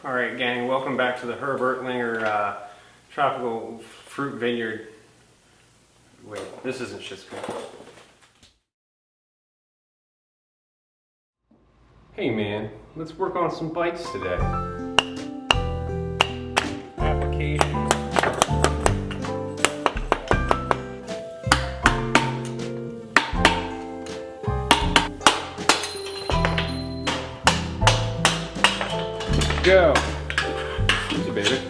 Alright gang, welcome back to the Herbertlinger Tropical Fruit Vineyard. Wait, this isn't Schitt's Creek. Hey man, let's work on some bikes today. Application. Go. Easy baby.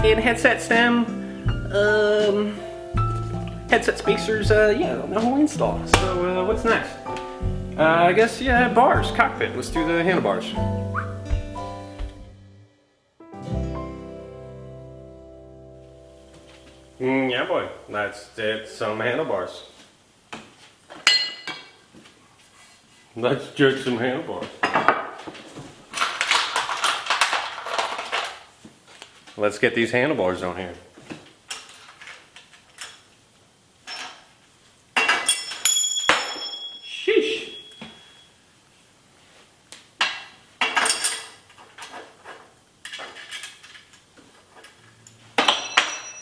And headset stem, headset spacers, yeah, the whole install. So what's next? I guess, yeah, bars, cockpit. Let's do the handlebars. Yeah boy, that's some handlebars. Let's judge some handlebars. Let's get these handlebars on here. Sheesh.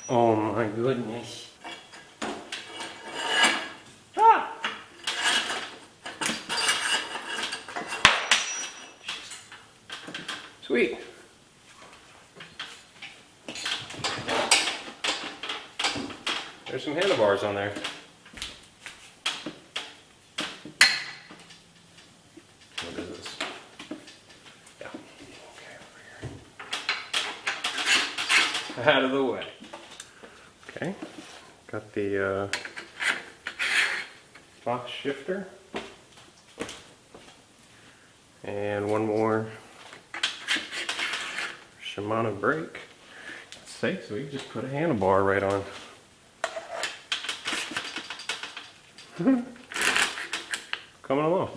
Oh my goodness. Ah. Sweet. There's some handlebars on there. What is this? Yeah. Okay, over here. Out of the way. Okay. Got the box shifter. And one more Shimano brake. Let's see, so we can just put a handlebar right on. Coming along.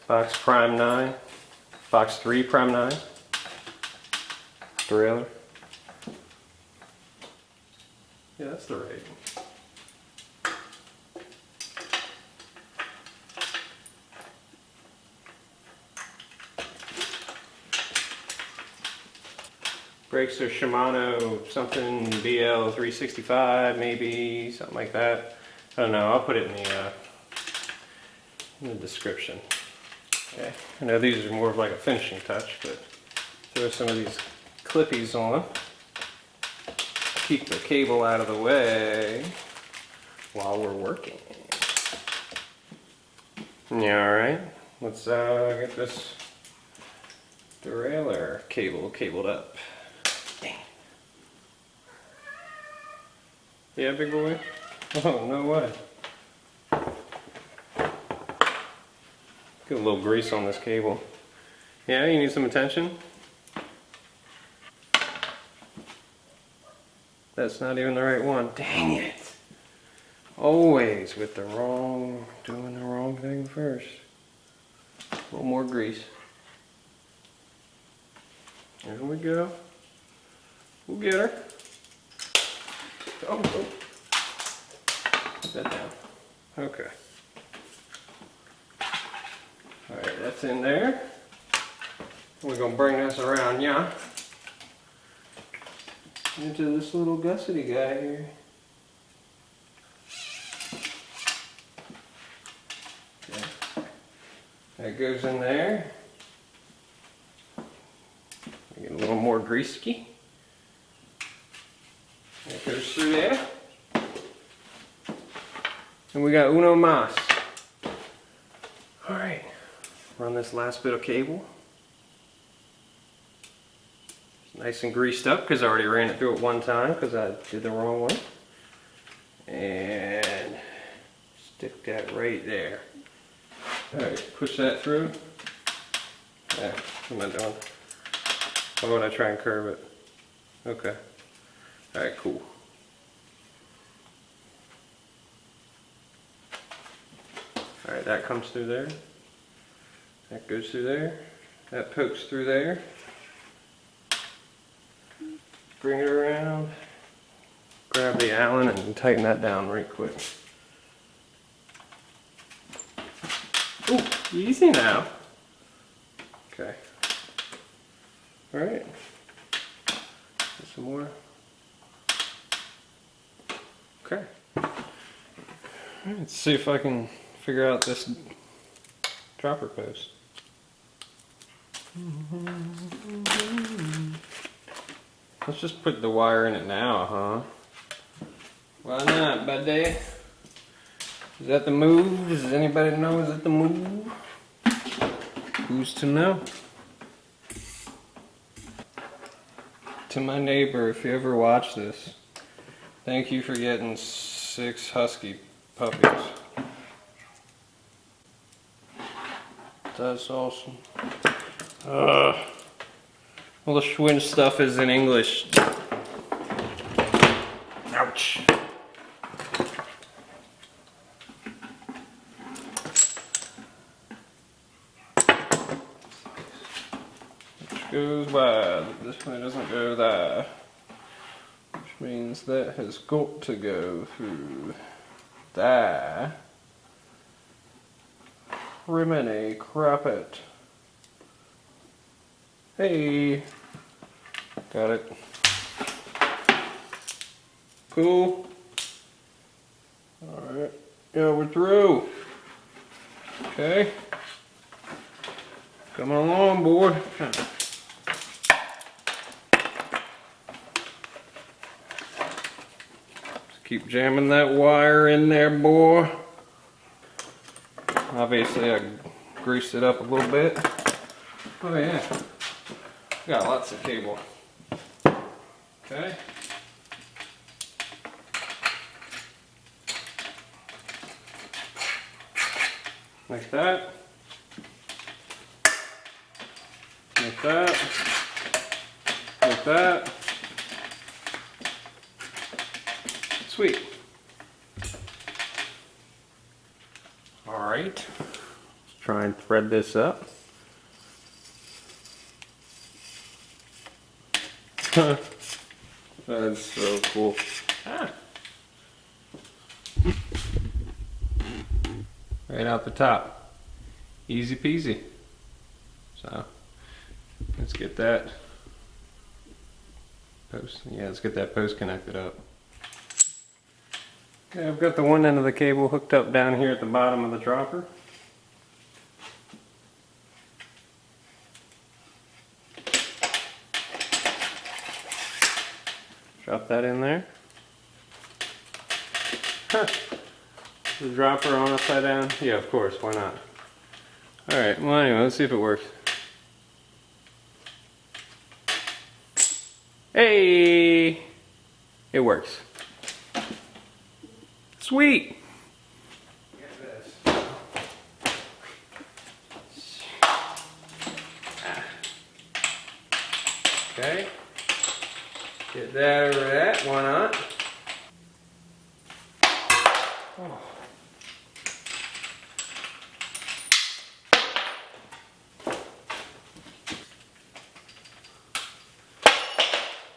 Box Prime 9. Box 3 Prime 9. Derailleur. Yeah, that's the right. Brakes are Shimano something BL 365 maybe, something like that. I don't know, I'll put it in the description. Okay. I know these are more of like a finishing touch, but throw some of these clippies on. Keep the cable out of the way while we're working. Yeah, alright. Let's get this derailleur cable cabled up. Dang. Yeah, big boy? Oh, no way. Get a little grease on this cable. Yeah, you need some attention? That's not even the right one. Dang it! Always with doing the wrong thing first. A little more grease. There we go. We'll get her. Oh. Put that down. Okay. Alright, that's in there. We're going to bring this around, yeah, into this little gussety guy here. Okay. That goes in there. Get a little more greasy. That goes through there. And we got uno mas. Alright, run this last bit of cable. It's nice and greased up because I already ran it through it one time because I did the wrong one. And stick that right there. Alright, push that through. Yeah, what am I doing? Why would I try and curve it? Okay. Alright, cool. Alright, that comes through there. That goes through there. That pokes through there. Bring it around. Grab the Allen and tighten that down right quick. Ooh, easy now. Okay. All right. Some more. Okay. Let's see if I can figure out this dropper post. Let's just put the wire in it now, huh? Why not, buddy? Is that the move? Does anybody know? Is that the move? Who's to know? To my neighbor, if you ever watch this, thank you for getting 6 husky puppies. That's awesome. All the Schwinn stuff is in English. Ouch. Which goes wide. This one doesn't go there. Which means that has got to go through there. Criminy crap it. Hey, got it. Cool. All right, yeah, we're through. Okay, coming along, boy. Just keep jamming that wire in there, boy. Obviously, I greased it up a little bit. Oh yeah. Got lots of cable. Okay. Like that. Like that. Like that. Sweet. All right. Let's try and thread this up. That's so cool. Ah. Right out the top. Easy peasy. So let's get that post. Yeah, let's get that post connected up. Okay, I've got the one end of the cable hooked up down here at the bottom of the dropper. Drop that in there. Huh. The dropper on upside down? Yeah, of course, why not? Alright, well anyway, let's see if it works. Hey! It works. Sweet! Get this. Okay. Get that over that, why not? Oh.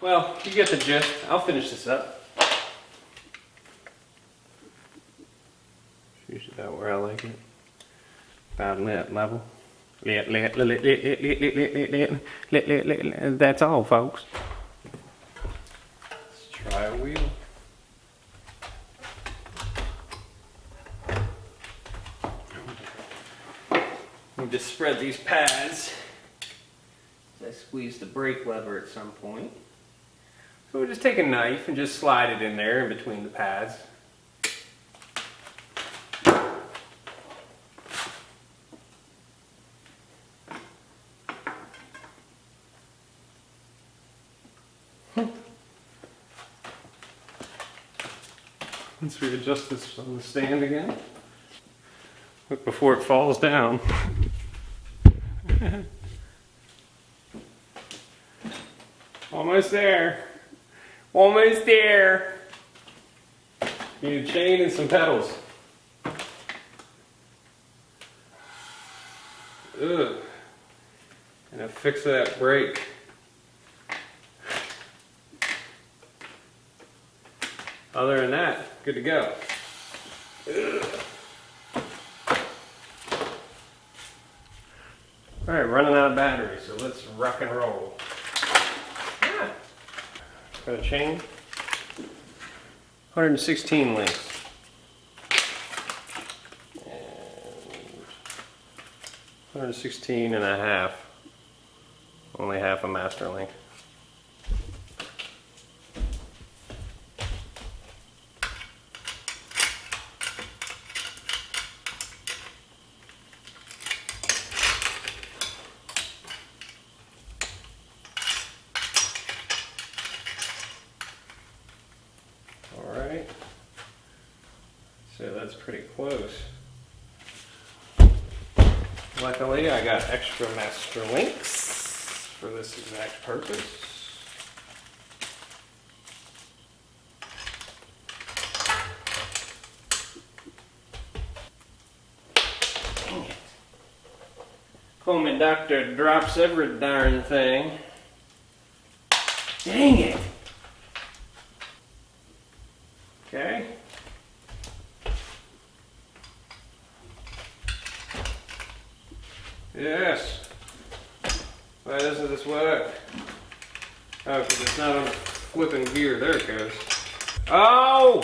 Well, you get the gist. I'll finish this up. Usually about where I like it. About that level. That's all, folks. Let's try a wheel. Need to spread these pads. I squeeze the brake lever at some point. So we'll just take a knife and just slide it in there in between the pads. Once we adjust this on the stand again, look before it falls down. Almost there. Almost there. Need a chain and some pedals. Ugh. And I fix that brake. Other than that, good to go. Ugh. All right, running out of battery, so let's rock and roll. Yeah. Got a chain. 116 links. And 116 and a half. Only half a master link. Alright, so that's pretty close. Luckily I got extra master links for this exact purpose. Dang it. Call me doctor drops every darn thing. Dang it! Okay. Yes. Why doesn't this work? Oh, because it's not on flipping gear. There it goes. Oh!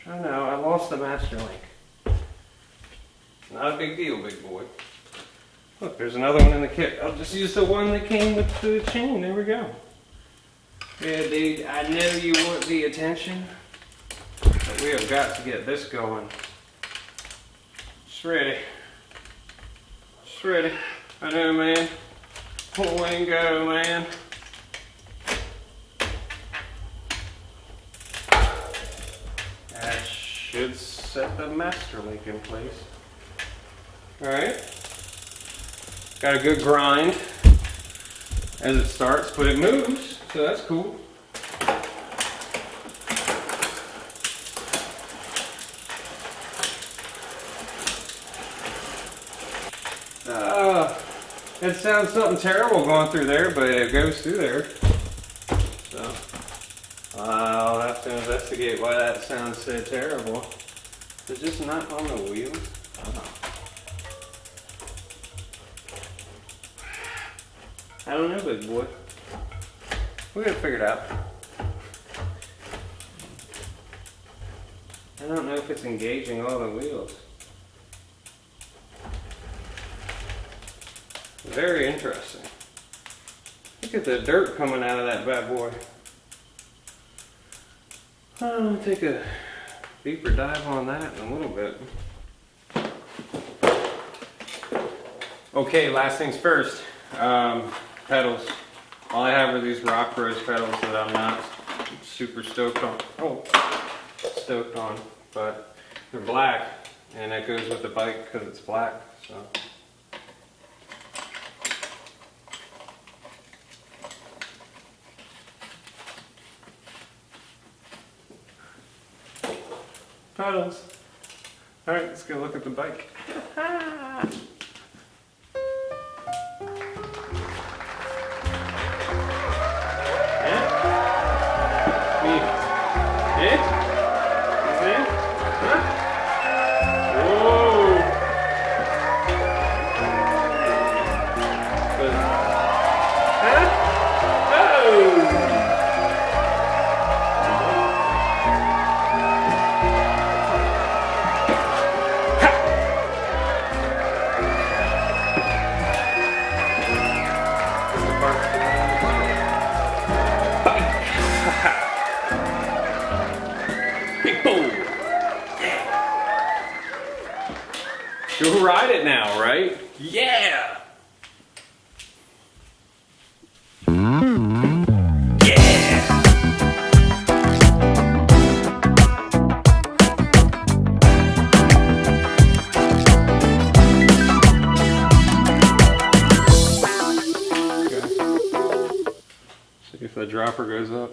Oh no, I lost the master link. Not a big deal, big boy. Look, there's another one in the kit. I'll just use the one that came with the chain. There we go. Yeah, dude, I know you want the attention, but we have got to get this going. It's ready. It's ready. I know, man. Pull and go, man. That should set the master link in place. Alright. Got a good grind as it starts, but it moves. So that's cool. It sounds something terrible going through there, but it goes through there. So I'll have to investigate why that sounds so terrible. It's just not on the wheels. I don't know, big boy. We're gonna figure it out. I don't know if it's engaging all the wheels. Very interesting. Look at the dirt coming out of that bad boy. I'll take a deeper dive on that in a little bit. Okay, last things first. Pedals. All I have are these Rock Bros pedals that I'm not super stoked on. Stoked on, but they're black, and that goes with the bike because it's black. So. Pedals. All right, let's go look at the bike. Go ride it now, right? Yeah! See if the dropper goes up.